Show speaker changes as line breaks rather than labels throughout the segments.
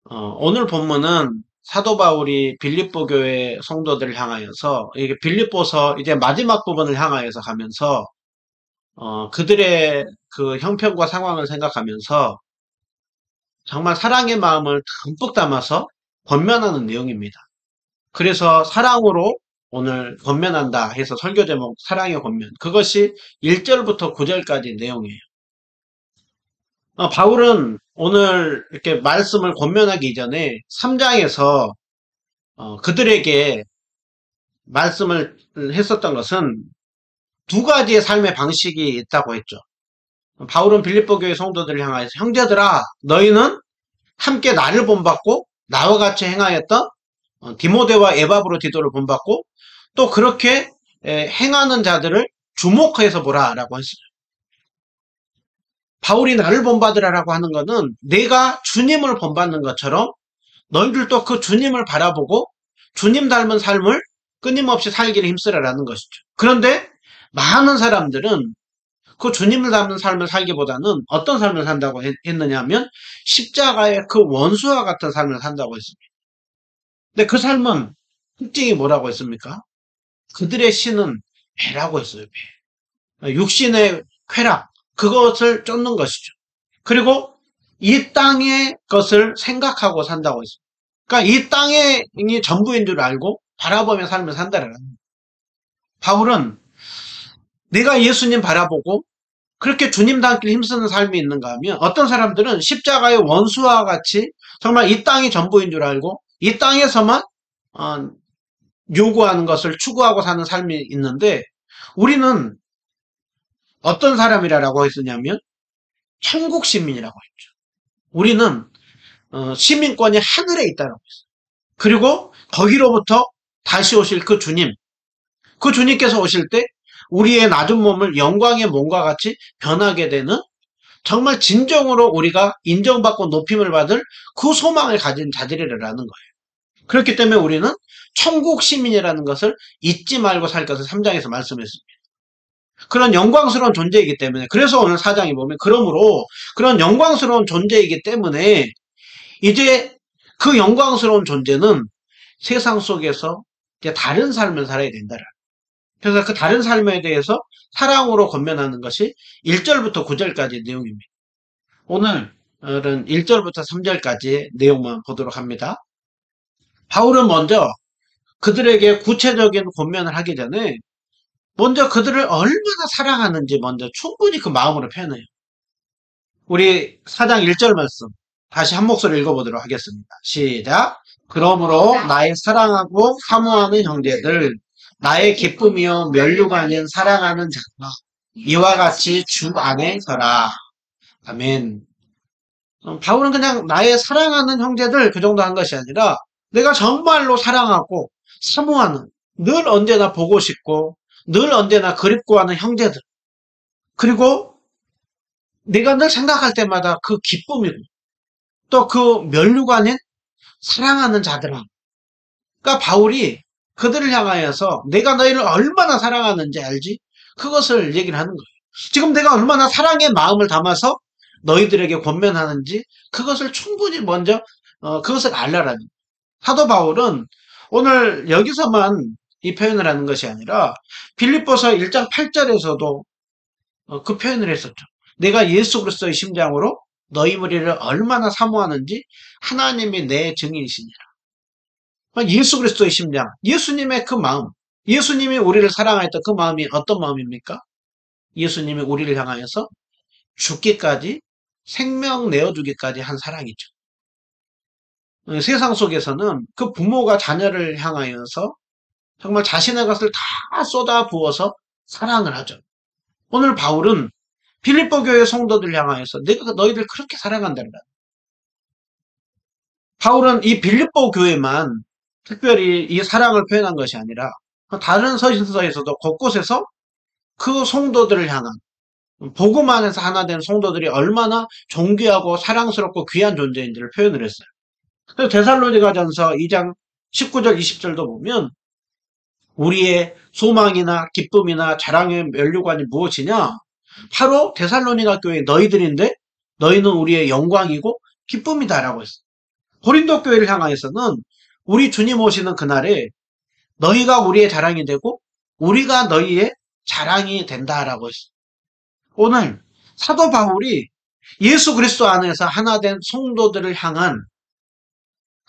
오늘 본문은 사도 바울이 빌립보 교회 성도들을 향하여서 이게 빌립보서 이제 마지막 부분을 향하여서 가면서 그들의 그 형편과 상황을 생각하면서 정말 사랑의 마음을 듬뿍 담아서 권면하는 내용입니다. 그래서 사랑으로 오늘 권면한다 해서 설교 제목 사랑의 권면, 그것이 1절부터 9절까지 내용이에요. 바울은 오늘 이렇게 말씀을 권면하기 전에 3장에서 그들에게 말씀을 했었던 것은 두 가지의 삶의 방식이 있다고 했죠. 바울은 빌립보 교회 성도들을 향하여서 형제들아, 너희는 함께 나를 본받고 나와 같이 행하였던 디모데와 에바브로 디도를 본받고 또 그렇게 행하는 자들을 주목해서 보라라고 했어요. 바울이 나를 본받으라라고 하는 것은 내가 주님을 본받는 것처럼 너희들도 그 주님을 바라보고 주님 닮은 삶을 끊임없이 살기를 힘쓰라라는 것이죠. 그런데 많은 사람들은 그 주님을 닮은 삶을 살기보다는 어떤 삶을 산다고 했느냐 하면 십자가의 그 원수와 같은 삶을 산다고 했습니다. 근데 그 삶은 특징이 뭐라고 했습니까? 그들의 신은 배라고 했어요. 배. 육신의 쾌락, 그것을 쫓는 것이죠. 그리고 이 땅의 것을 생각하고 산다고 했습니다. 그러니까 이 땅이 전부인 줄 알고 바라보며 삶을 산다라는 거예요. 바울은 내가 예수님 바라보고 그렇게 주님 닮길 힘쓰는 삶이 있는가 하면 어떤 사람들은 십자가의 원수와 같이 정말 이 땅이 전부인 줄 알고 이 땅에서만 어, 요구하는 것을 추구하고 사는 삶이 있는데 우리는 어떤 사람이라고 했었냐면 천국 시민이라고 했죠. 우리는 시민권이 하늘에 있다라고 했어요. 그리고 거기로부터 다시 오실 그 주님, 그 주님께서 오실 때 우리의 낮은 몸을 영광의 몸과 같이 변하게 되는 정말 진정으로 우리가 인정받고 높임을 받을 그 소망을 가진 자들이라는 거예요. 그렇기 때문에 우리는 천국 시민이라는 것을 잊지 말고 살 것을 3장에서 말씀했습니다. 그런 영광스러운 존재이기 때문에 그래서 오늘 4장에 보면 그러므로 그런 영광스러운 존재이기 때문에 이제 그 영광스러운 존재는 세상 속에서 이제 다른 삶을 살아야 된다. 그래서 그 다른 삶에 대해서 사랑으로 권면하는 것이 1절부터 9절까지의 내용입니다. 오늘은 1절부터 3절까지의 내용만 보도록 합니다. 바울은 먼저 그들에게 구체적인 권면을 하기 전에 먼저 그들을 얼마나 사랑하는지 먼저 충분히 그 마음으로 표현해요. 우리 4장 1절 말씀 다시 한 목소리 읽어보도록 하겠습니다. 시작. 그러므로 나의 사랑하고 사모하는 형제들, 나의 기쁨이요 면류가 아닌 사랑하는 자가 이와 같이 주 안에 서라. 아멘. 바울은 그냥 나의 사랑하는 형제들 그 정도 한 것이 아니라 내가 정말로 사랑하고 사모하는, 늘 언제나 보고 싶고 늘 언제나 그립고 하는 형제들, 그리고 내가 늘 생각할 때마다 그 기쁨이고 또 그 면류가 아닌 사랑하는 자들아. 그러니까 바울이 그들을 향하여서 내가 너희를 얼마나 사랑하는지 알지? 그것을 얘기를 하는 거예요. 지금 내가 얼마나 사랑의 마음을 담아서 너희들에게 권면하는지 그것을 충분히 먼저 그것을 알라라는 거예요. 사도 바울은 오늘 여기서만 이 표현을 하는 것이 아니라 빌립보서 1장 8절에서도 그 표현을 했었죠. 내가 예수 그리스도의 심장으로 너희 무리를 얼마나 사모하는지 하나님이 내 증인이시니라. 예수 그리스도의 심장, 예수님의 그 마음, 예수님이 우리를 사랑했던 그 마음이 어떤 마음입니까? 예수님이 우리를 향하여서 죽기까지, 생명 내어주기까지 한 사랑이죠. 세상 속에서는 그 부모가 자녀를 향하여서 정말 자신의 것을 다 쏟아 부어서 사랑을 하죠. 오늘 바울은 빌립보 교회 성도들 향하여서 내가 너희들 그렇게 사랑한다. 바울은 이 빌립보 교회만 특별히 이 사랑을 표현한 것이 아니라 다른 서신서에서도 곳곳에서 그 성도들을 향한 복음 안에서 하나 된 성도들이 얼마나 존귀하고 사랑스럽고 귀한 존재인지를 표현을 했어요. 그래서 데살로니가전서 2장 19절 20절도 보면 우리의 소망이나 기쁨이나 자랑의 면류관이 무엇이냐? 바로 데살로니가 교회 너희들인데 너희는 우리의 영광이고 기쁨이다라고 했어요. 고린도 교회를 향하여서는 우리 주님 오시는 그날에 너희가 우리의 자랑이 되고 우리가 너희의 자랑이 된다라고 했어요. 오늘 사도 바울이 예수 그리스도 안에서 하나 된 성도들을 향한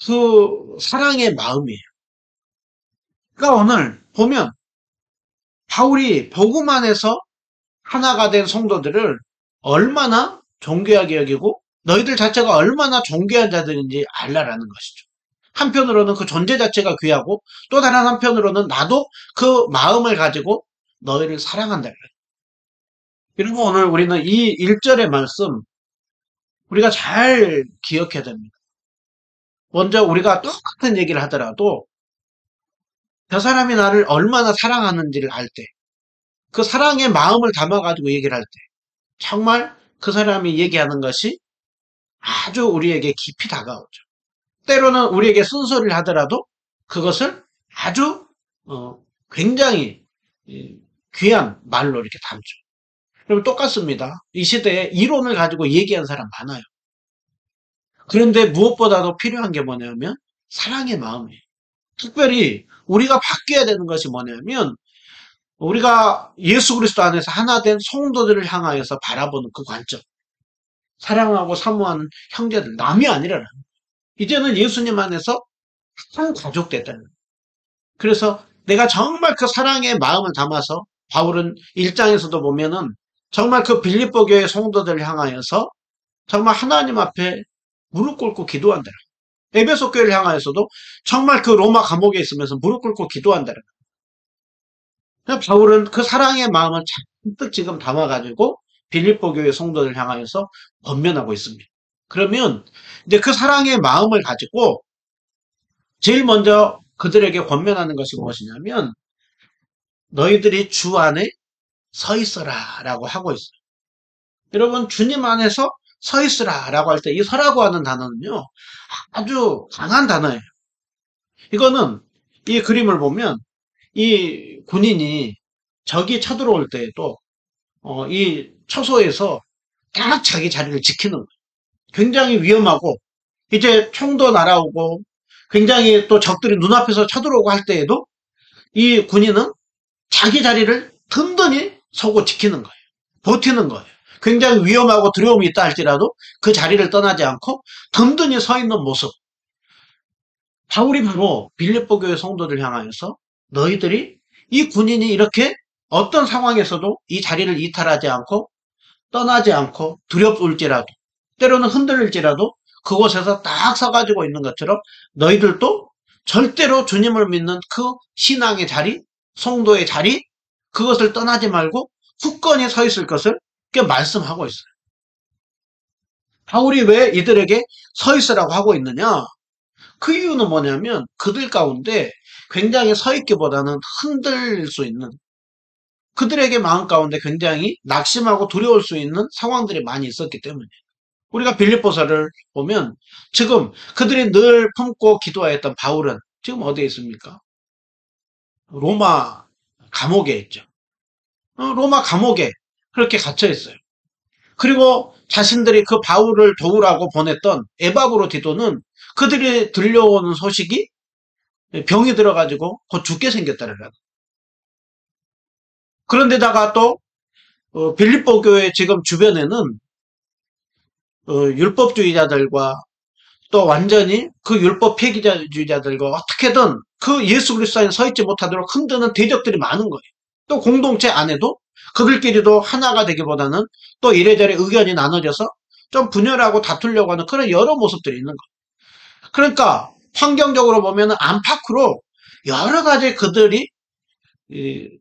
그 사랑의 마음이에요. 그러니까 오늘 보면 바울이 복음 안에서 하나가 된 성도들을 얼마나 존귀하게 여기고 너희들 자체가 얼마나 존귀한 자들인지 알라라는 것이죠. 한편으로는 그 존재 자체가 귀하고 또 다른 한편으로는 나도 그 마음을 가지고 너희를 사랑한다. 그리고 오늘 우리는 이 1절의 말씀 우리가 잘 기억해야 됩니다. 먼저 우리가 똑같은 얘기를 하더라도 저 사람이 나를 얼마나 사랑하는지를 알 때, 그 사랑의 마음을 담아가지고 얘기를 할 때, 정말 그 사람이 얘기하는 것이 아주 우리에게 깊이 다가오죠. 때로는 우리에게 쓴소리를 하더라도 그것을 아주 굉장히 귀한 말로 이렇게 담죠. 그럼 똑같습니다. 이 시대에 이론을 가지고 얘기하는 사람 많아요. 그런데 무엇보다도 필요한 게 뭐냐면 사랑의 마음이에요. 특별히 우리가 바뀌어야 되는 것이 뭐냐면 우리가 예수 그리스도 안에서 하나 된 성도들을 향하여서 바라보는 그 관점. 사랑하고 사모하는 형제들, 남이 아니라 이제는 예수님 안에서 한 가족 됐다는 거예요. 그래서 내가 정말 그 사랑의 마음을 담아서 바울은 1장에서도 보면은 정말 그 빌립보 교회 성도들을 향하여서 정말 하나님 앞에 무릎 꿇고 기도한다. 에베소 교회를 향하여서도 정말 그 로마 감옥에 있으면서 무릎 꿇고 기도한다. 바울은 그 사랑의 마음을 잔뜩 지금 담아가지고 빌립보 교회 성도들 향하여서 권면하고 있습니다. 그러면 이제 그 사랑의 마음을 가지고 제일 먼저 그들에게 권면하는 것이 무엇이냐면 너희들이 주 안에 서 있어라 라고 하고 있어요. 여러분 주님 안에서 서 있으라 라고 할 때 이 서라고 하는 단어는요 아주 강한 단어예요. 이거는 이 그림을 보면 이 군인이 적이 쳐들어올 때에도 이 처소에서 딱 자기 자리를 지키는 거예요. 굉장히 위험하고 이제 총도 날아오고 굉장히 또 적들이 눈앞에서 쳐들어오고 할 때에도 이 군인은 자기 자리를 든든히 서고 지키는 거예요. 버티는 거예요. 굉장히 위험하고 두려움이 있다 할지라도 그 자리를 떠나지 않고 든든히 서 있는 모습. 바울이 바로 빌립보 교회 성도들 향하여서 너희들이 이 군인이 이렇게 어떤 상황에서도 이 자리를 이탈하지 않고 떠나지 않고 두렵을지라도 때로는 흔들릴지라도 그곳에서 딱 서가지고 있는 것처럼 너희들도 절대로 주님을 믿는 그 신앙의 자리, 성도의 자리 그것을 떠나지 말고 굳건히 서 있을 것을 말씀하고 있어요. 바울이 왜 이들에게 서 있으라고 하고 있느냐? 그 이유는 뭐냐면 그들 가운데 굉장히 서 있기보다는 흔들릴 수 있는 그들에게 마음 가운데 굉장히 낙심하고 두려울 수 있는 상황들이 많이 있었기 때문이에요. 우리가 빌립보서를 보면 지금 그들이 늘 품고 기도하였던 바울은 지금 어디에 있습니까? 로마 감옥에 있죠. 로마 감옥에 그렇게 갇혀 있어요. 그리고 자신들이 그 바울을 도우라고 보냈던 에바브로 디도는 그들이 들려오는 소식이 병이 들어가지고 곧 죽게 생겼다는 거예요. 그런데다가 또 빌립보 교회 지금 주변에는 율법주의자들과 또 완전히 그 율법 폐기주의자들과 어떻게든 그 예수 그리스도 안에 서 있지 못하도록 흔드는 대적들이 많은 거예요. 또 공동체 안에도 그들끼리도 하나가 되기보다는 또 이래저래 의견이 나눠져서 좀 분열하고 다투려고 하는 그런 여러 모습들이 있는 거예요. 그러니까 환경적으로 보면 안팎으로 여러 가지 그들이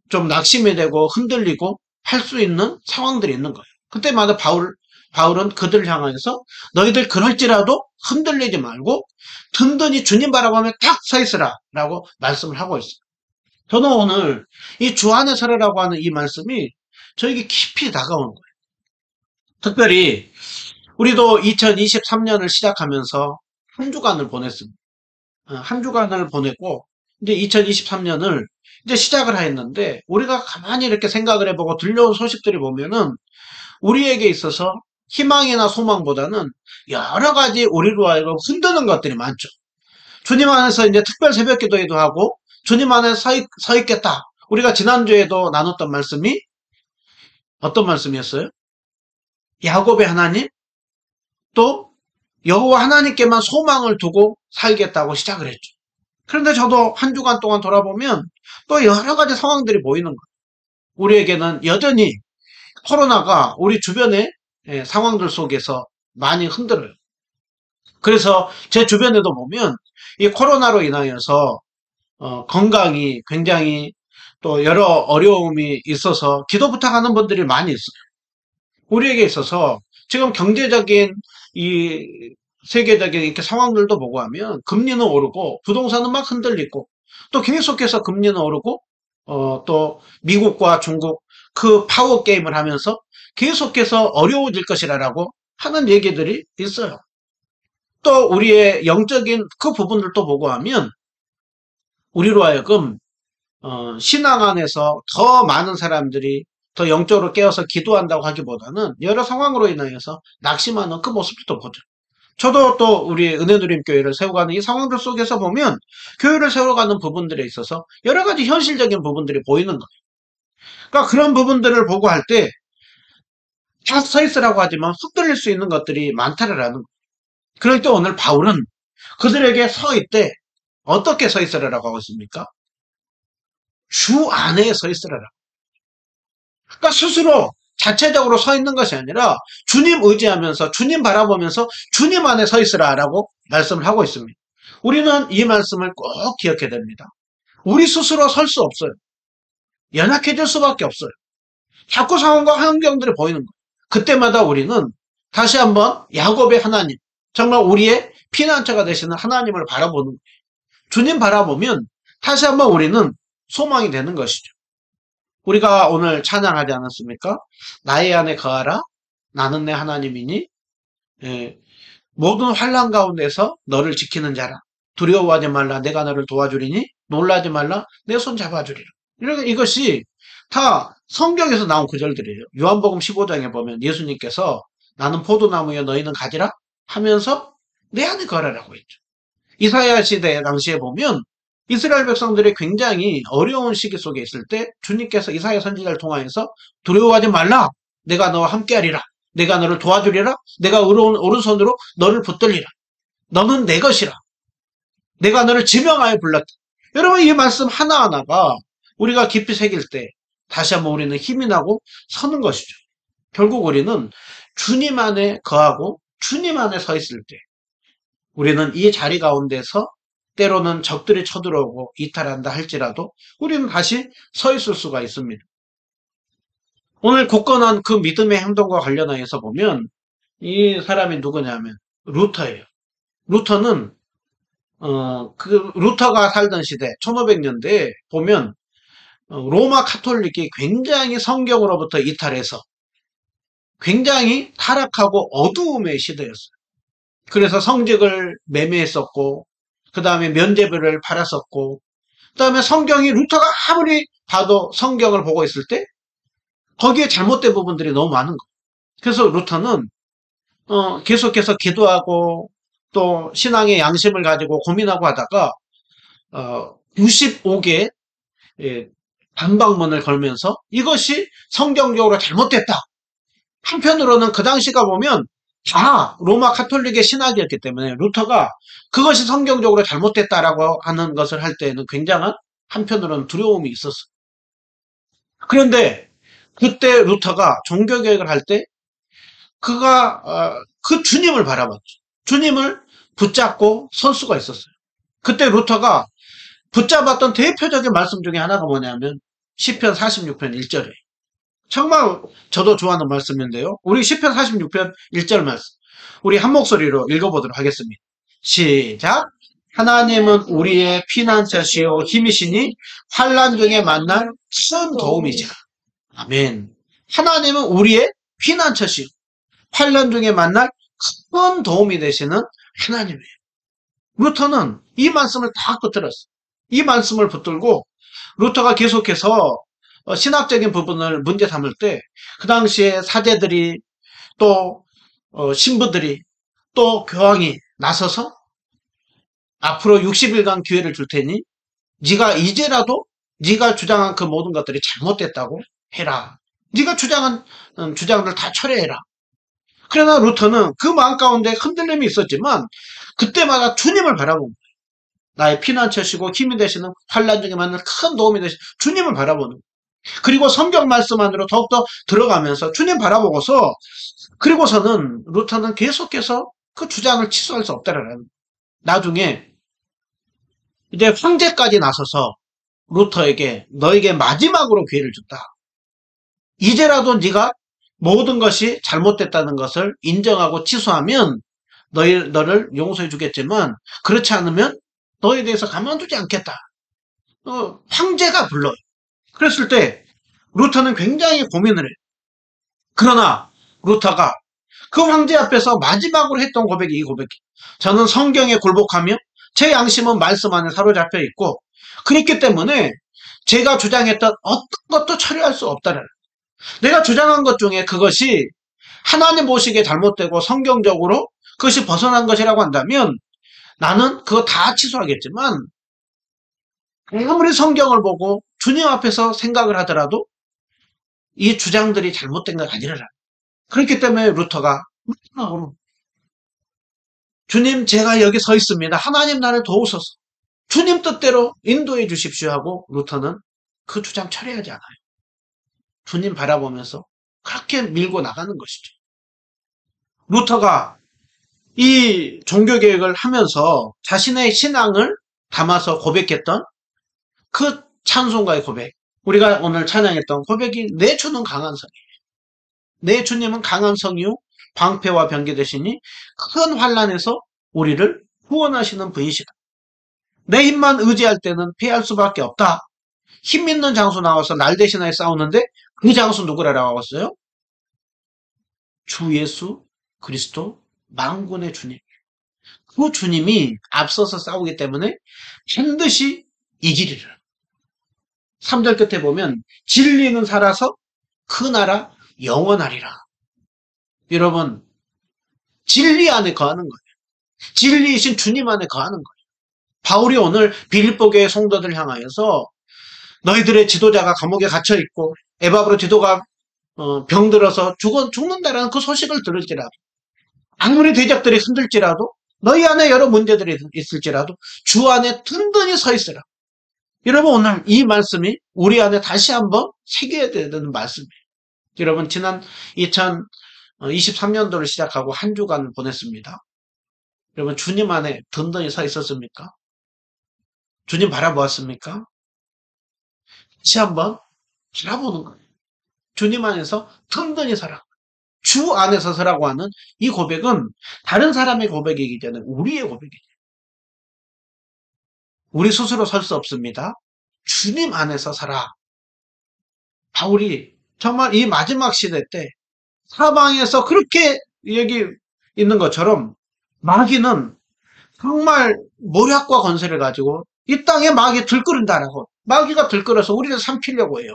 좀 낙심이 되고 흔들리고 할 수 있는 상황들이 있는 거예요. 그때마다 바울은 그들을 향해서 너희들 그럴지라도 흔들리지 말고 든든히 주님 바라보며 딱 서 있으라 라고 말씀을 하고 있어요. 저는 오늘 이 주 안에 서라라고 하는 이 말씀이 저에게 깊이 다가오는 거예요. 특별히 우리도 2023년을 시작하면서 한 주간을 보냈습니다. 한 주간을 보냈고 이제 2023년을 이제 시작을 했는데 우리가 가만히 이렇게 생각을 해보고 들려온 소식들이 보면은 우리에게 있어서 희망이나 소망보다는 여러 가지 우리로 하여금 흔드는 것들이 많죠. 주님 안에서 이제 특별 새벽 기도회도 하고 주님 안에 서 있겠다. 우리가 지난주에도 나눴던 말씀이 어떤 말씀이었어요? 야곱의 하나님, 또 여호와 하나님께만 소망을 두고 살겠다고 시작을 했죠. 그런데 저도 한 주간 동안 돌아보면 또 여러 가지 상황들이 보이는 거예요. 우리에게는 여전히 코로나가 우리 주변의 상황들 속에서 많이 흔들어요. 그래서 제 주변에도 보면 이 코로나로 인하여서 건강이 굉장히 또 여러 어려움이 있어서 기도 부탁하는 분들이 많이 있어요. 우리에게 있어서 지금 경제적인 이 세계적인 이렇게 상황들도 보고 하면 금리는 오르고 부동산은 막 흔들리고 또 계속해서 금리는 오르고 또 미국과 중국 그 파워 게임을 하면서 계속해서 어려워질 것이라고 하는 얘기들이 있어요. 또 우리의 영적인 그 부분들도 보고 하면 우리로 하여금 신앙 안에서 더 많은 사람들이 더 영적으로 깨어서 기도한다고 하기보다는 여러 상황으로 인하여서 낙심하는 그 모습도 보죠. 저도 또 우리 은혜누림 교회를 세워가는 이 상황들 속에서 보면 교회를 세워가는 부분들에 있어서 여러 가지 현실적인 부분들이 보이는 거예요. 그러니까 그런 부분들을 보고 할 때 다 서 있으라고 하지만 흔들릴 수 있는 것들이 많다라는 거예요. 그러니까 오늘 바울은 그들에게 서 있되 어떻게 서 있으라고 하고 있습니까? 주 안에 서 있으라고. 그러니까 스스로 자체적으로 서 있는 것이 아니라 주님 의지하면서 주님 바라보면서 주님 안에 서 있으라라고 말씀을 하고 있습니다. 우리는 이 말씀을 꼭 기억해야 됩니다. 우리 스스로 설 수 없어요. 연약해질 수밖에 없어요. 자꾸 상황과 환경들이 보이는 거예요. 그때마다 우리는 다시 한번 야곱의 하나님, 정말 우리의 피난처가 되시는 하나님을 바라보는 거예요. 주님 바라보면 다시 한번 우리는 소망이 되는 것이죠. 우리가 오늘 찬양하지 않았습니까? 나의 안에 거하라. 나는 내 하나님이니 모든 환난 가운데서 너를 지키는 자라. 두려워하지 말라. 내가 너를 도와주리니 놀라지 말라. 내 손 잡아주리라. 이것이 다 성경에서 나온 구절들이에요. 요한복음 15장에 보면 예수님께서 나는 포도나무여 너희는 가지라 하면서 내 안에 거하라고 했죠. 이사야 시대 당시에 보면 이스라엘 백성들이 굉장히 어려운 시기 속에 있을 때 주님께서 이사야 선지자를 통하여서 두려워하지 말라. 내가 너와 함께하리라. 내가 너를 도와주리라. 내가 오른손으로 너를 붙들리라. 너는 내 것이라. 내가 너를 지명하여 불렀다. 여러분 이 말씀 하나하나가 우리가 깊이 새길 때 다시 한번 우리는 힘이 나고 서는 것이죠. 결국 우리는 주님 안에 거하고 주님 안에 서 있을 때 우리는 이 자리 가운데서 때로는 적들이 쳐들어오고 이탈한다 할지라도 우리는 다시 서 있을 수가 있습니다. 오늘 굳건한 그 믿음의 행동과 관련하여서 보면 이 사람이 누구냐면 루터예요. 루터는 그 루터가 살던 시대 1500년대에 보면 로마 카톨릭이 굉장히 성경으로부터 이탈해서 굉장히 타락하고 어두움의 시대였어요. 그래서 성직을 매매했었고 그 다음에 면죄부를 팔았었고 그 다음에 성경이 루터가 아무리 봐도 성경을 보고 있을 때 거기에 잘못된 부분들이 너무 많은 거예요. 그래서 루터는 계속해서 기도하고 또 신앙의 양심을 가지고 고민하고 하다가 95개 반박문을 걸면서 이것이 성경적으로 잘못됐다. 한편으로는 그 당시가 보면 다 로마 카톨릭의 신학이었기 때문에 루터가 그것이 성경적으로 잘못됐다라고 하는 것을 할 때에는 굉장한 한편으로는 두려움이 있었어요. 그런데 그때 루터가 종교개혁을 할 때 그가 그 주님을 바라봤죠. 주님을 붙잡고 설 수가 있었어요. 그때 루터가 붙잡았던 대표적인 말씀 중에 하나가 뭐냐면 시편 46편 1절에 정말 저도 좋아하는 말씀인데요. 우리 시편 46편 1절 말씀 우리 한 목소리로 읽어보도록 하겠습니다. 시작. 하나님은 우리의 피난처시오 힘이시니 환난 중에 만날 큰 도움이지라. 아멘. 하나님은 우리의 피난처시오 환난 중에 만날 큰 도움이 되시는 하나님이에요. 루터는 이 말씀을 다 붙들었어요. 이 말씀을 붙들고 루터가 계속해서 신학적인 부분을 문제 삼을 때 그 당시에 사제들이 또 신부들이 또 교황이 나서서 앞으로 60일간 기회를 줄 테니 네가 이제라도 네가 주장한 그 모든 것들이 잘못됐다고 해라. 네가 주장한 주장들 다 철회해라. 그러나 루터는 그 마음 가운데 흔들림이 있었지만 그때마다 주님을 바라본 거예요. 나의 피난처시고 힘이 되시는 환난 중에 맞는 큰 도움이 되시는 주님을 바라보는 거예요. 그리고 성경 말씀 안으로 더욱더 들어가면서 주님 바라보고서 그리고서는 루터는 계속해서 그 주장을 취소할 수 없다라는 거예요. 나중에 이제 황제까지 나서서 루터에게 너에게 마지막으로 기회를 줬다. 이제라도 네가 모든 것이 잘못됐다는 것을 인정하고 취소하면 너를 용서해 주겠지만 그렇지 않으면 너에 대해서 가만두지 않겠다. 황제가 불러요. 그랬을 때 루터는 굉장히 고민을 해요. 그러나 루터가 그 황제 앞에서 마지막으로 했던 고백이 이 고백이에요. 저는 성경에 굴복하며 제 양심은 말씀 안에 사로잡혀 있고 그렇기 때문에 제가 주장했던 어떤 것도 처리할 수 없다는 내가 주장한 것 중에 그것이 하나님 보시기에 잘못되고 성경적으로 그것이 벗어난 것이라고 한다면 나는 그거 다 취소하겠지만 아무리 성경을 보고 주님 앞에서 생각을 하더라도 이 주장들이 잘못된 것 아니라 그렇기 때문에 루터가 마지막으로 주님 제가 여기 서 있습니다. 하나님 나를 도우소서. 주님 뜻대로 인도해 주십시오 하고 루터는 그 주장 철회하지 않아요. 주님 바라보면서 그렇게 밀고 나가는 것이죠. 루터가 이 종교개혁을 하면서 자신의 신앙을 담아서 고백했던 그 찬송가의 고백, 우리가 오늘 찬양했던 고백이 내 주는 강한 성이에요. 내 주님은 강한 성이요 방패와 병기 되시니 큰 환난에서 우리를 구원하시는 분이시다. 내 힘만 의지할 때는 피할 수밖에 없다. 힘 있는 장수 나와서 날 대신하여 싸우는데 그 장수 누구라고 했어요? 주 예수 그리스도 만군의 주님. 그 주님이 앞서서 싸우기 때문에 반드시 이기리라. 3절 끝에 보면 진리는 살아서 그 나라 영원하리라. 여러분 진리 안에 거하는 거예요. 진리이신 주님 안에 거하는 거예요. 바울이 오늘 빌립보 교회 성도들 향하여서 너희들의 지도자가 감옥에 갇혀있고 에바브로 지도가 병들어서 죽는다라는 그 소식을 들을지라도 아무리 대적들이 흔들지라도 너희 안에 여러 문제들이 있을지라도 주 안에 든든히 서 있으라. 여러분 오늘 이 말씀이 우리 안에 다시 한번 새겨야 되는 말씀이에요. 여러분 지난 2023년도를 시작하고 한 주간을 보냈습니다. 여러분 주님 안에 든든히 서 있었습니까? 주님 바라보았습니까? 다시 한번 바라보는 거예요. 주님 안에서 든든히 서라. 주 안에서 서라고 하는 이 고백은 다른 사람의 고백이기 때문에 우리의 고백이에요. 우리 스스로 설 수 없습니다. 주님 안에서 서라. 바울이 정말 이 마지막 시대 때 사방에서 그렇게 여기 있는 것처럼 마귀는 정말 모략과 권세를 가지고 이 땅에 마귀 들끓는다라고 마귀가 들끓어서 우리를 삼키려고 해요.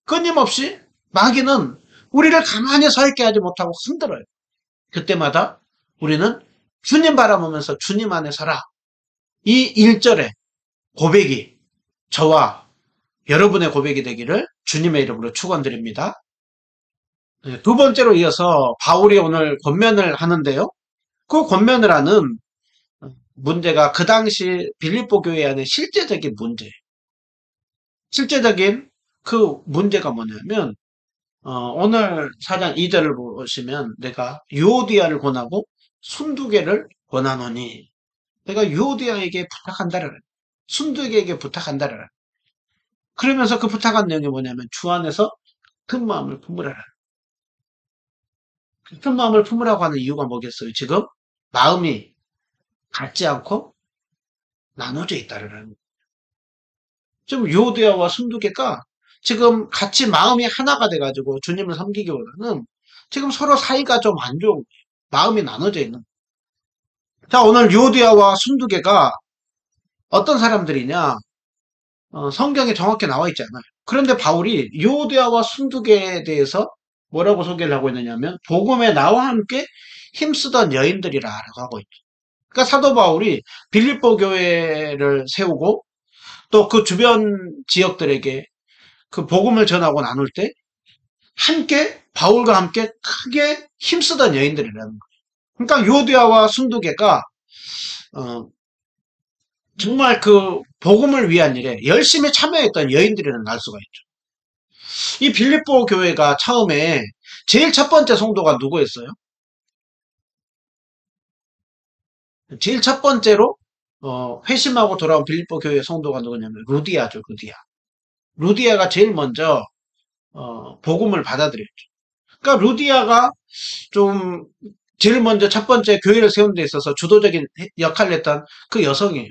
끊임없이 마귀는 우리를 가만히 서 있게 하지 못하고 흔들어요. 그때마다 우리는 주님 바라보면서 주님 안에 서라. 이 1절의 고백이 저와 여러분의 고백이 되기를 주님의 이름으로 축원드립니다. 두 번째로 이어서 바울이 오늘 권면을 하는데요. 그 권면을 하는 문제가 그 당시 빌립보 교회 안에 실제적인 문제예요. 실제적인 그 문제가 뭐냐면 오늘 4장 2절을 보시면 내가 유오디아를 권하고 순두개를 권하노니 내가 유오디아에게 부탁한다라 순두개에게 부탁한다라 그러면서 그 부탁한 내용이 뭐냐면 주 안에서 큰 마음을 품으라라. 큰 마음을 품으라고 하는 이유가 뭐겠어요? 지금 마음이 같지 않고 나눠져 있다라는 거예요. 지금 유오디아와 순두개가 지금 같이 마음이 하나가 돼가지고 주님을 섬기기보다는 지금 서로 사이가 좀 안 좋은 거예요. 마음이 나눠져 있는 거예요. 자, 오늘 유오디아와 순두개가 어떤 사람들이냐? 성경에 정확히 나와 있지 않아요. 그런데 바울이 유오디아와 순두개에 대해서 뭐라고 소개를 하고 있느냐면 복음에 나와 함께 힘쓰던 여인들이라고 하고 있죠. 그러니까 사도 바울이 빌립보 교회를 세우고 또 그 주변 지역들에게 그 복음을 전하고 나눌 때 함께 바울과 함께 크게 힘쓰던 여인들이라는 거예요. 그러니까 요디아와 순두개가 정말 그 복음을 위한 일에 열심히 참여했던 여인들이라는 걸 알 수가 있죠. 이 빌립보 교회가 처음에 제일 첫 번째 성도가 누구였어요? 제일 첫 번째로 회심하고 돌아온 빌립보 교회 성도가 누구냐면 루디아죠. 루디아가 제일 먼저 복음을 받아들였죠. 그러니까 루디아가 좀 제일 먼저 첫 번째 교회를 세운 데 있어서 주도적인 역할을 했던 그 여성이에요.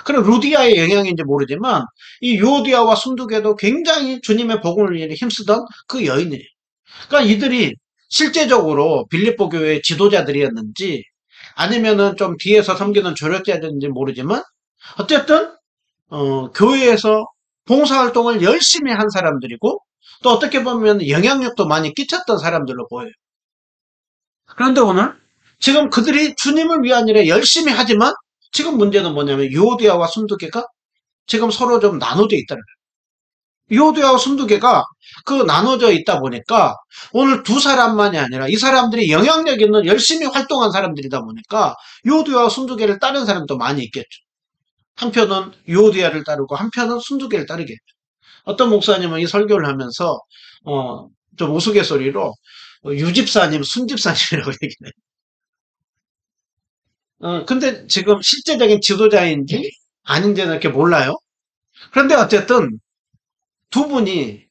그럼 루디아의 영향인지 모르지만 이 요디아와 순두개도 굉장히 주님의 복음을 위해 힘쓰던 그 여인이에요. 그러니까 이들이 실제적으로 빌립보 교회의 지도자들이었는지 아니면은 좀 뒤에서 섬기는 조력자였는지 모르지만 어쨌든 교회에서 봉사활동을 열심히 한 사람들이고 또 어떻게 보면 영향력도 많이 끼쳤던 사람들로 보여요. 그런데 오늘 지금 그들이 주님을 위한 일에 열심히 하지만 지금 문제는 뭐냐면 요디아와 순두개가 지금 서로 좀 나눠져 있다는 거예요. 요디아와 순두개가 그 나눠져 있다 보니까 오늘 두 사람만이 아니라 이 사람들이 영향력 있는 열심히 활동한 사람들이다 보니까 요디아와 순두개를 따르는 사람도 많이 있겠죠. 한편은 요디아를 따르고 한편은 순두개를 따르겠죠. 어떤 목사님은 이 설교를 하면서 좀 우스갯소리로 유집사님, 순집사님이라고 얘기해요. 근데 지금 실제적인 지도자인지 아닌지는 이렇게 몰라요. 그런데 어쨌든 두 분이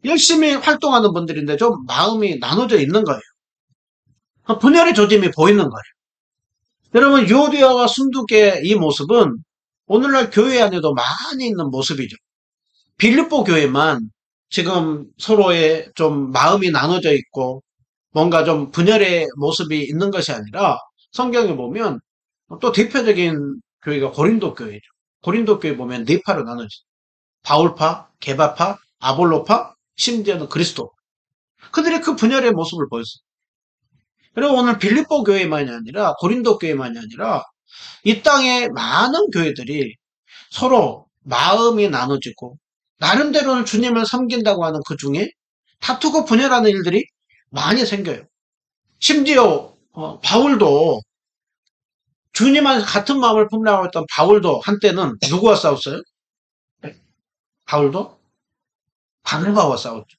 열심히 활동하는 분들인데 좀 마음이 나눠져 있는 거예요. 분열의 조짐이 보이는 거예요. 여러분, 요디아와 순두개의 이 모습은 오늘날 교회 안에도 많이 있는 모습이죠. 빌립보 교회만 지금 서로의 좀 마음이 나눠져 있고 뭔가 좀 분열의 모습이 있는 것이 아니라 성경에 보면 또 대표적인 교회가 고린도 교회죠. 고린도 교회 보면 네 파로 나눠져. 바울파, 게바파, 아볼로파, 심지어는 그리스도. 그들이 그 분열의 모습을 보였어요. 그리고 오늘 빌립보 교회만이 아니라 고린도 교회만이 아니라 이 땅의 많은 교회들이 서로 마음이 나눠지고 나름대로는 주님을 섬긴다고 하는 그 중에 다투고 분열하는 일들이 많이 생겨요. 심지어 바울도 주님 안에서 같은 마음을 품으라고 했던 바울도 한때는 누구와 싸웠어요? 바울도 바나바와 싸웠죠.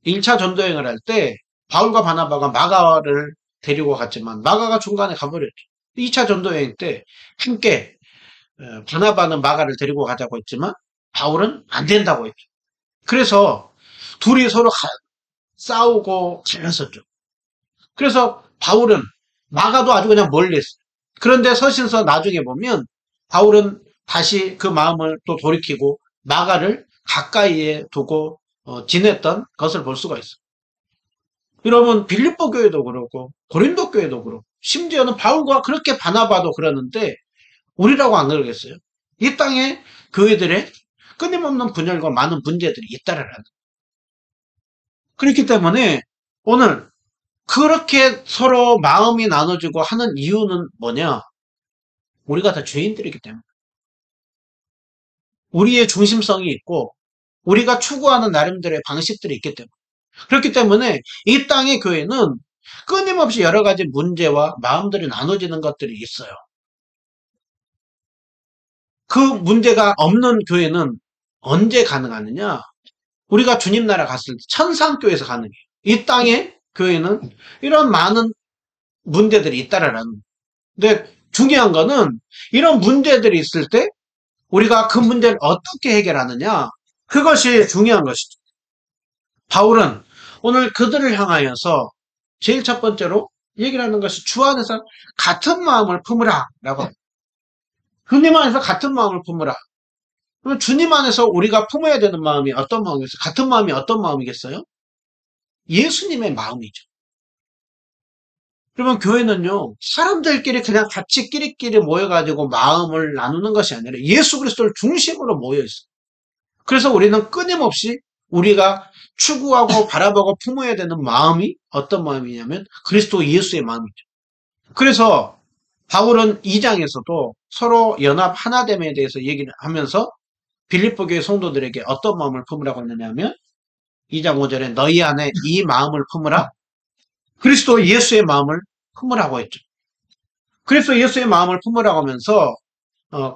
1차 전도여행을 할 때 바울과 바나바가 마가를 데리고 갔지만 마가가 중간에 가버렸죠. 2차 전도여행 때 함께 바나바는 마가를 데리고 가자고 했지만 바울은 안 된다고 했죠. 그래서 둘이 서로 싸우고 갈랐었죠. 그래서 바울은 마가도 아주 그냥 멀리 했어요. 그런데 서신서 나중에 보면 바울은 다시 그 마음을 또 돌이키고 마가를 가까이에 두고 지냈던 것을 볼 수가 있어요. 여러분, 빌립보 교회도 그렇고 고린도 교회도 그렇고 심지어는 바울과 그렇게 바나바도 그러는데 우리라고 안 그러겠어요? 이 땅에 교회들의 끊임없는 분열과 많은 문제들이 있다라는 거예요. 그렇기 때문에 오늘 그렇게 서로 마음이 나눠지고 하는 이유는 뭐냐? 우리가 다 죄인들이기 때문에. 우리의 중심성이 있고 우리가 추구하는 나름대로의 방식들이 있기 때문에. 그렇기 때문에 이 땅의 교회는 끊임없이 여러 가지 문제와 마음들이 나눠지는 것들이 있어요. 그 문제가 없는 교회는 언제 가능하느냐? 우리가 주님 나라 갔을 때 천상교회에서 가능해요. 이 땅의 교회는 이런 많은 문제들이 있다라는 거예요. 근데 중요한 거는 이런 문제들이 있을 때 우리가 그 문제를 어떻게 해결하느냐? 그것이 중요한 것이죠. 바울은 오늘 그들을 향하여서 제일 첫 번째로 얘기를 하는 것이 주 안에서 같은 마음을 품으라 라고. 주님 안에서 같은 마음을 품으라. 그럼 주님 안에서 우리가 품어야 되는 마음이 어떤 마음이겠어요? 같은 마음이 어떤 마음이겠어요? 예수님의 마음이죠. 그러면 교회는요, 사람들끼리 그냥 같이 끼리끼리 모여가지고 마음을 나누는 것이 아니라 예수 그리스도를 중심으로 모여있어요. 그래서 우리는 끊임없이 우리가 추구하고 바라보고 품어야 되는 마음이 어떤 마음이냐면 그리스도 예수의 마음이죠. 그래서 바울은 2장에서도 서로 연합 하나됨에 대해서 얘기를 하면서 빌립보 교회 성도들에게 어떤 마음을 품으라고 했느냐면 2장 5절에 너희 안에 이 마음을 품으라. 그리스도 예수의 마음을 품으라고 했죠. 그리스도 예수의 마음을 품으라고 하면서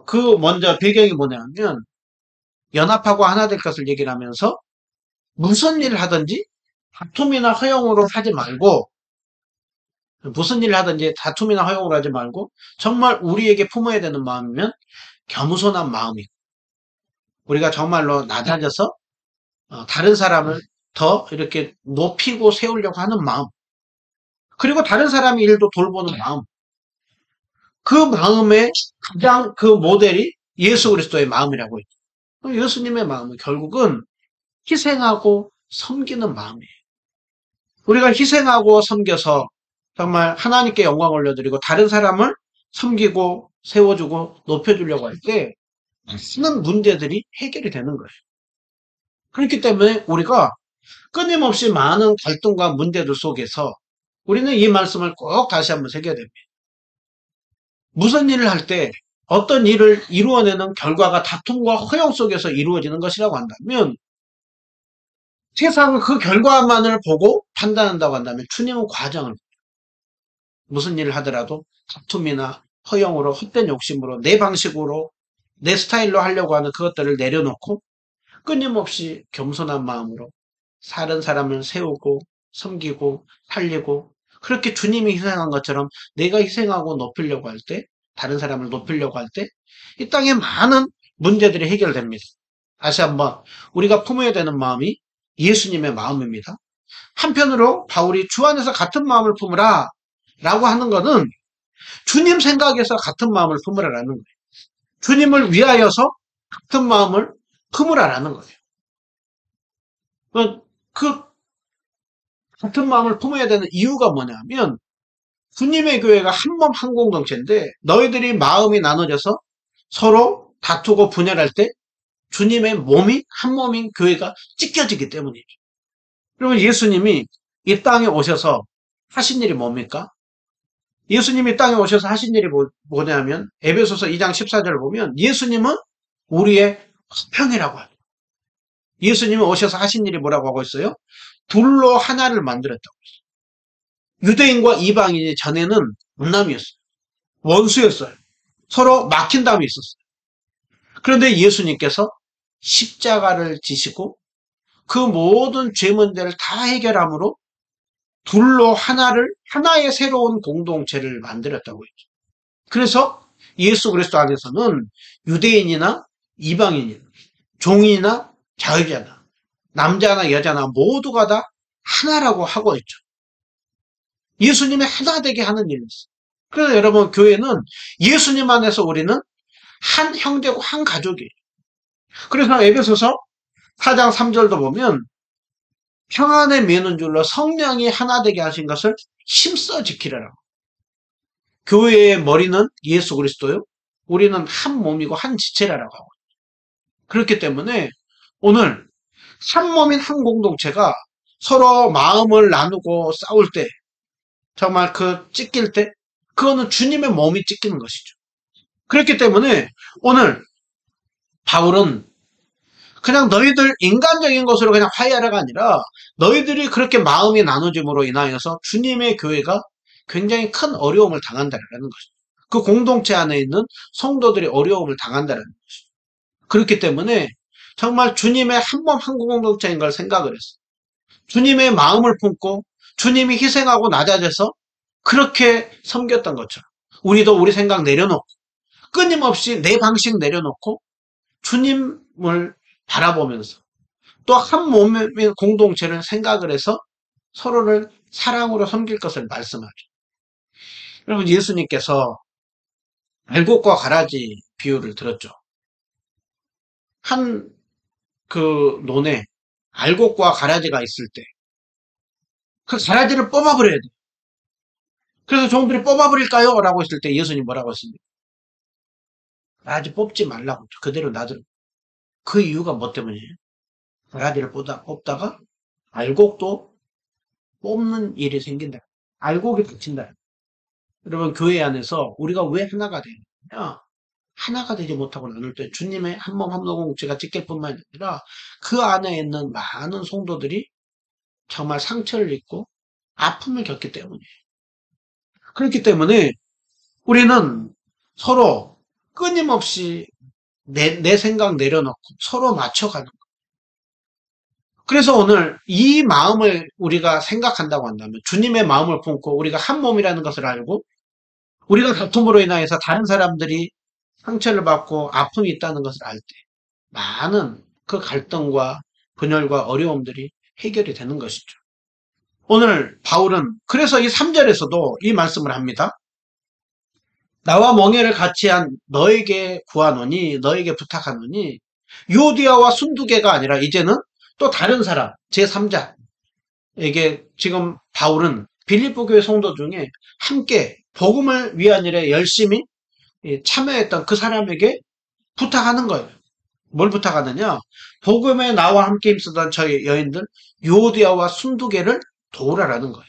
그 먼저 배경이 뭐냐면 연합하고 하나 될 것을 얘기를 하면서 무슨 일을 하든지 다툼이나 허용으로 하지 말고 무슨 일을 하든지 다툼이나 허용으로 하지 말고 정말 우리에게 품어야 되는 마음이면 겸손한 마음이고 우리가 정말로 낮아져서 다른 사람을 더 이렇게 높이고 세우려고 하는 마음 그리고 다른 사람의 일도 돌보는 마음 그 마음의 가장 그 모델이 예수 그리스도의 마음이라고 했죠. 예수님의 마음은 결국은 희생하고 섬기는 마음이에요. 우리가 희생하고 섬겨서 정말 하나님께 영광 올려드리고 다른 사람을 섬기고 세워주고 높여주려고 할 때 많은 문제들이 해결이 되는 거예요. 그렇기 때문에 우리가 끊임없이 많은 갈등과 문제들 속에서 우리는 이 말씀을 꼭 다시 한번 새겨야 됩니다. 무슨 일을 할 때 어떤 일을 이루어내는 결과가 다툼과 허용 속에서 이루어지는 것이라고 한다면 세상은 그 결과만을 보고 판단한다고 한다면 주님은 과정을 무슨 일을 하더라도 다툼이나 허용으로 헛된 욕심으로 내 방식으로 내 스타일로 하려고 하는 그것들을 내려놓고 끊임없이 겸손한 마음으로 다른 사람을 세우고 섬기고 살리고 그렇게 주님이 희생한 것처럼 내가 희생하고 높이려고 할 때 다른 사람을 높이려고 할 때 이 땅에 많은 문제들이 해결됩니다. 다시 한번 우리가 품어야 되는 마음이 예수님의 마음입니다. 한편으로 바울이 주 안에서 같은 마음을 품으라 라고 하는 것은 주님 생각에서 같은 마음을 품으라라는 거예요. 주님을 위하여서 같은 마음을 품으라라는 거예요. 그 같은 마음을 품어야 되는 이유가 뭐냐면 주님의 교회가 한 몸 한 공동체인데 너희들이 마음이 나눠져서 서로 다투고 분열할 때 주님의 몸이 한 몸인 교회가 찢겨지기 때문이죠. 그러면 예수님이 이 땅에 오셔서 하신 일이 뭡니까? 예수님이 땅에 오셔서 하신 일이 뭐냐면 에베소서 2장 14절을 보면 예수님은 우리의 화평이라고 하죠. 예수님이 오셔서 하신 일이 뭐라고 하고 있어요? 둘로 하나를 만들었다고 했어요. 유대인과 이방인이 전에는 문남이었어요. 원수였어요. 서로 막힌 담이 있었어요. 그런데 예수님께서 십자가를 지시고 그 모든 죄 문제를 다 해결함으로 둘로 하나의 새로운 공동체를 만들었다고 했죠. 그래서 예수 그리스도 안에서는 유대인이나 이방인이나 종이나 자유자나 남자나 여자나 모두가 다 하나라고 하고 있죠. 예수님이 하나 되게 하는 일이었어요. 그래서 여러분 교회는 예수님 안에서 우리는 한 형제고 한 가족이에요. 그래서 에베소서 4장 3절도 보면 평안에 매는 줄로 성령이 하나 되게 하신 것을 힘써 지키라라고. 교회의 머리는 예수 그리스도요. 우리는 한 몸이고 한 지체라고 하고. 그렇기 때문에 오늘 한 몸인 한 공동체가 서로 마음을 나누고 싸울 때 정말 그 찢길 때 그거는 주님의 몸이 찢기는 것이죠. 그렇기 때문에 오늘 바울은 그냥 너희들 인간적인 것으로 그냥 화해하라가 아니라 너희들이 그렇게 마음이 나눠짐으로 인하여서 주님의 교회가 굉장히 큰 어려움을 당한다는 것이죠. 그 공동체 안에 있는 성도들이 어려움을 당한다는 것이죠. 그렇기 때문에 정말 주님의 한 몸 한 공동체인 걸 생각을 했어요. 주님의 마음을 품고 주님이 희생하고 낮아져서 그렇게 섬겼던 것처럼 우리도 우리 생각 내려놓고 끊임없이 내 방식 내려놓고 주님을 바라보면서 또 한 몸의 공동체를 생각을 해서 서로를 사랑으로 섬길 것을 말씀하죠. 여러분 예수님께서 알곡과 가라지 비유를 들었죠. 한 그 논에 알곡과 가라지가 있을 때 그 가라지를 뽑아버려야 돼요. 그래서 종들이 뽑아버릴까요? 라고 했을 때 예수님 뭐라고 했습니까? 가라지 뽑지 말라고 그대로 놔두라. 그 이유가 뭐 때문이에요? 가라지를 뽑다가 알곡도 뽑는 일이 생긴다. 알곡이 닥친다. 여러분, 교회 안에서 우리가 왜 하나가 되느냐? 하나가 되지 못하고 나눌 때 주님의 한 몸 한 공동체가 지킬 뿐만 아니라 그 안에 있는 많은 성도들이 정말 상처를 입고 아픔을 겪기 때문이에요. 그렇기 때문에 우리는 서로 끊임없이 내 생각 내려놓고 서로 맞춰가는 거예요. 그래서 오늘 이 마음을 우리가 생각한다고 한다면 주님의 마음을 품고 우리가 한 몸이라는 것을 알고 우리가 다툼으로 인하여서 다른 사람들이 상처를 받고 아픔이 있다는 것을 알 때 많은 그 갈등과 분열과 어려움들이 해결이 되는 것이죠. 오늘 바울은 그래서 이 3절에서도 이 말씀을 합니다. 나와 멍에를 같이 한 너에게 구하노니 너에게 부탁하노니 요디아와 순두개가 아니라 이제는 또 다른 사람 제3자에게 지금 바울은 빌립보 교회 성도 중에 함께 복음을 위한 일에 열심히 참여했던 그 사람에게 부탁하는 거예요. 뭘 부탁하느냐? 복음에 나와 함께 힘쓰던 저희 여인들 요디아와 순두개를 도우라라는 거예요.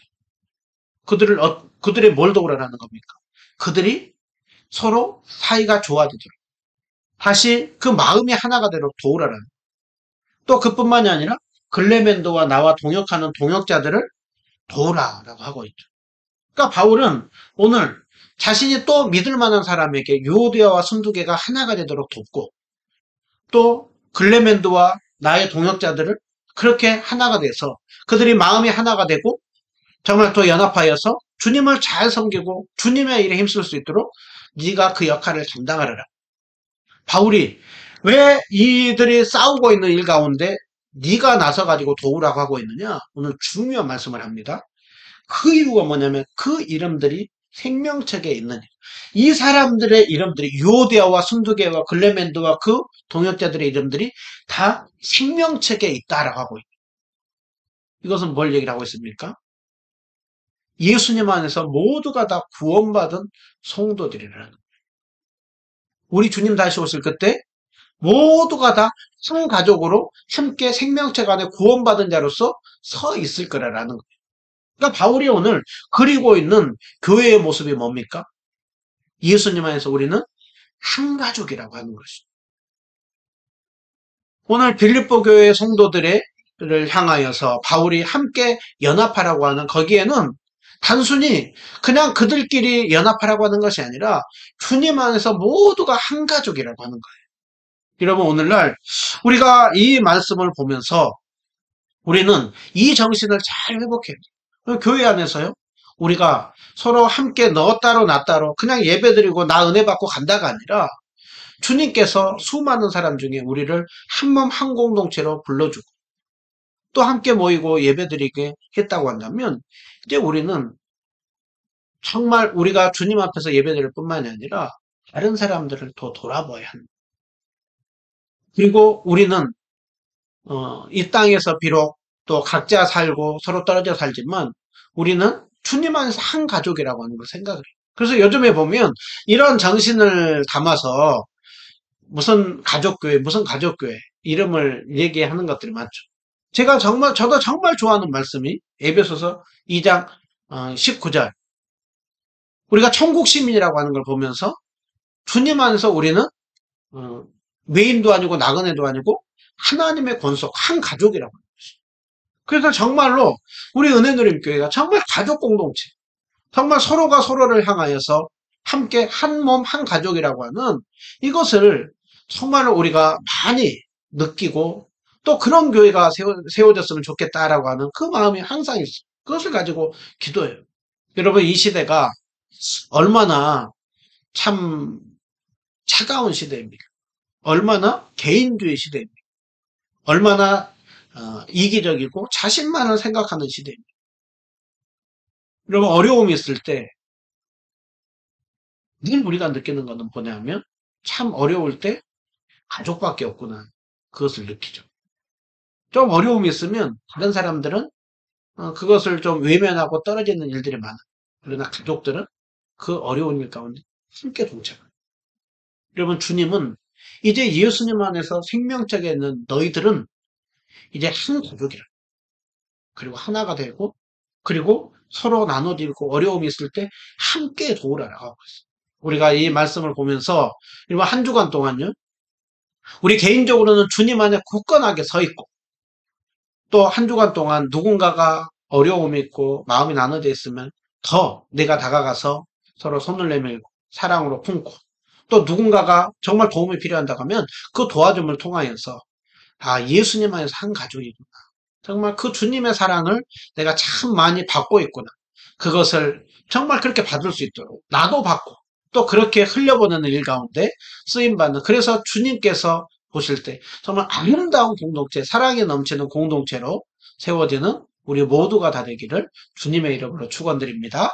그들이 뭘 도우라라는 겁니까? 그들이 서로 사이가 좋아지도록 다시 그 마음이 하나가 되도록 도우라라는 거예요. 또 그뿐만이 아니라 글레멘도와 나와 동역하는 동역자들을 도우라라고 하고 있죠. 그러니까 바울은 오늘 자신이 또 믿을 만한 사람에게 요디아와 순두개가 하나가 되도록 돕고 또 글레멘도와 나의 동역자들을 그렇게 하나가 돼서 그들이 마음이 하나가 되고 정말 또 연합하여서 주님을 잘 섬기고 주님의 일에 힘쓸 수 있도록 네가 그 역할을 담당하라. 바울이 왜 이들이 싸우고 있는 일 가운데 네가 나서가지고 도우라고 하고 있느냐? 오늘 중요한 말씀을 합니다. 그 이유가 뭐냐면 그 이름들이 생명책에 있는 이 사람들의 이름들이 요디아와 순두개와 글레멘도와 그 동역자들의 이름들이 다 생명책에 있다라고 하고 있다. 이것은 뭘 얘기를 하고 있습니까? 예수님 안에서 모두가 다 구원받은 성도들이라는 거예요. 우리 주님 다시 오실 그때 모두가 다 한 가족으로 함께 생명책 안에 구원받은 자로서 서 있을 거라는 거예요. 그러니까 바울이 오늘 그리고 있는 교회의 모습이 뭡니까? 예수님 안에서 우리는 한 가족이라고 하는 것이죠. 오늘 빌립보 교회 성도들을 향하여서 바울이 함께 연합하라고 하는 거기에는 단순히 그냥 그들끼리 연합하라고 하는 것이 아니라 주님 안에서 모두가 한 가족이라고 하는 거예요. 여러분 오늘날 우리가 이 말씀을 보면서 우리는 이 정신을 잘 회복해야 돼요. 교회 안에서요. 우리가 서로 함께 너 따로 나 따로 그냥 예배드리고 나 은혜 받고 간다가 아니라 주님께서 수많은 사람 중에 우리를 한 몸 한 공동체로 불러주고 또 함께 모이고 예배드리게 했다고 한다면 이제 우리는 정말 우리가 주님 앞에서 예배드릴 뿐만이 아니라 다른 사람들을 더 돌아봐야 합니다. 그리고 우리는 이 땅에서 비록 또 각자 살고 서로 떨어져 살지만 우리는 주님 안에서 한 가족이라고 하는 걸 생각을 해요. 그래서 요즘에 보면 이런 정신을 담아서 무슨 가족교회 이름을 얘기하는 것들이 많죠. 저도 정말 좋아하는 말씀이 에베소서 2장 19절. 우리가 천국 시민이라고 하는 걸 보면서 주님 안에서 우리는 외인도 아니고 나그네도 아니고 하나님의 권속 한 가족이라고 하는 것이죠. 그래서 정말로 우리 은혜누림교회가 정말 가족 공동체, 정말 서로가 서로를 향하여서 함께 한 몸 한 가족이라고 하는 이것을 정말로 우리가 많이 느끼고 또 그런 교회가 세워졌으면 좋겠다라고 하는 그 마음이 항상 있어요. 그것을 가지고 기도해요. 여러분 이 시대가 얼마나 참 차가운 시대입니까? 얼마나 개인주의 시대입니까? 얼마나 이기적이고 자신만을 생각하는 시대입니다. 여러분 어려움이 있을 때 늘 우리가 느끼는 것은 뭐냐면 참 어려울 때 가족밖에 없구나. 그것을 느끼죠. 좀 어려움이 있으면 다른 사람들은 그것을 좀 외면하고 떨어지는 일들이 많아. 그러나 가족들은 그 어려운 일 가운데 함께 동참해요. 여러분 주님은 이제 예수님 안에서 생명책에 있는 너희들은 이제 한 가족이라. 그리고 하나가 되고, 그리고 서로 나눠드리고 어려움이 있을 때 함께 도우라라고 하고 있어요. 우리가 이 말씀을 보면서 이번 한 주간 동안요, 우리 개인적으로는 주님 안에 굳건하게 서 있고, 또 한 주간 동안 누군가가 어려움이 있고 마음이 나눠져 있으면 더 내가 다가가서 서로 손을 내밀고 사랑으로 품고, 또 누군가가 정말 도움이 필요한다고 하면 그 도와줌을 통하여서 아, 예수님 안에서 한 가족이구나. 정말 그 주님의 사랑을 내가 참 많이 받고 있구나. 그것을 정말 그렇게 받을 수 있도록 나도 받고 또 그렇게 흘려보내는 일 가운데 쓰임받는, 그래서 주님께서 보실 때 정말 아름다운 공동체, 사랑이 넘치는 공동체로 세워지는 우리 모두가 다 되기를 주님의 이름으로 축원드립니다.